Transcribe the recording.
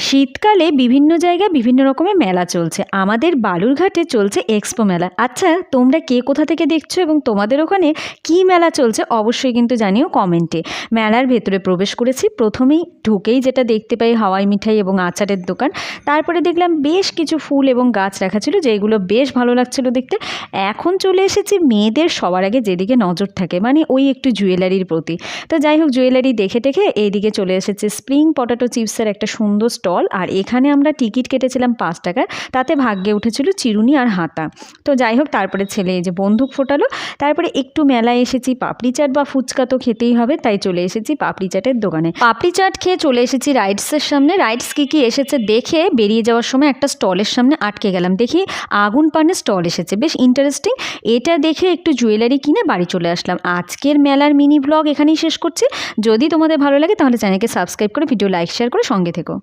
শীতকালে বিভিন্ন জায়গায় বিভিন্ন রকমের মেলা চলছে। আমাদের বালুরঘাটে চলছে এক্সপো মেলা। আচ্ছা, তোমরা কে কোথা থেকে দেখছো এবং তোমাদের ওখানে কী মেলা চলছে অবশ্যই কিন্তু জানিও কমেন্টে। মেলার ভেতরে প্রবেশ করেছি, প্রথমেই ঢুকেই যেটা দেখতে পাই হাওয়াই মিঠাই এবং আচারের দোকান। তারপরে দেখলাম বেশ কিছু ফুল এবং গাছ রাখা ছিল, যেগুলো বেশ ভালো লাগছিল দেখতে। এখন চলে এসেছি মেয়েদের সবার আগে যেদিকে নজর থাকে, মানে ওই একটু জুয়েলারির প্রতি। তো যাই হোক, জুয়েলারি দেখে টেখে এইদিকে চলে এসেছে স্প্রিং পটাটো চিপসের একটা সুন্দর স্টল। আর এখানে আমরা টিকিট কেটেছিলাম 5 টাকার, তাতে ভাগ্যে উঠেছিল চিরুনি আর হাতা। তো যাই হোক, তারপরে ছেলে এই যে বন্দুক ফোটালো। তারপরে একটু মেলায় এসেছি, পাপড়ি চাট বা ফুচকা তো খেতেই হবে, তাই চলে এসেছি পাপড়ি চাটের দোকানে। পাপড়ি চাট খেয়ে চলে এসেছি রাইডসের সামনে। রাইডস কী এসেছে দেখে বেরিয়ে যাওয়ার সময় একটা স্টলের সামনে আটকে গেলাম, দেখি আগুন পানের স্টল এসেছে, বেশ ইন্টারেস্টিং। এটা দেখে একটু জুয়েলারি কিনে বাড়ি চলে আসলাম। আজকের মেলার মিনি ব্লগ এখানেই শেষ করছি। যদি তোমাদের ভালো লাগে তাহলে চ্যানেলকে সাবস্ক্রাইব করে ভিডিও লাইক শেয়ার করে সঙ্গে থেকো।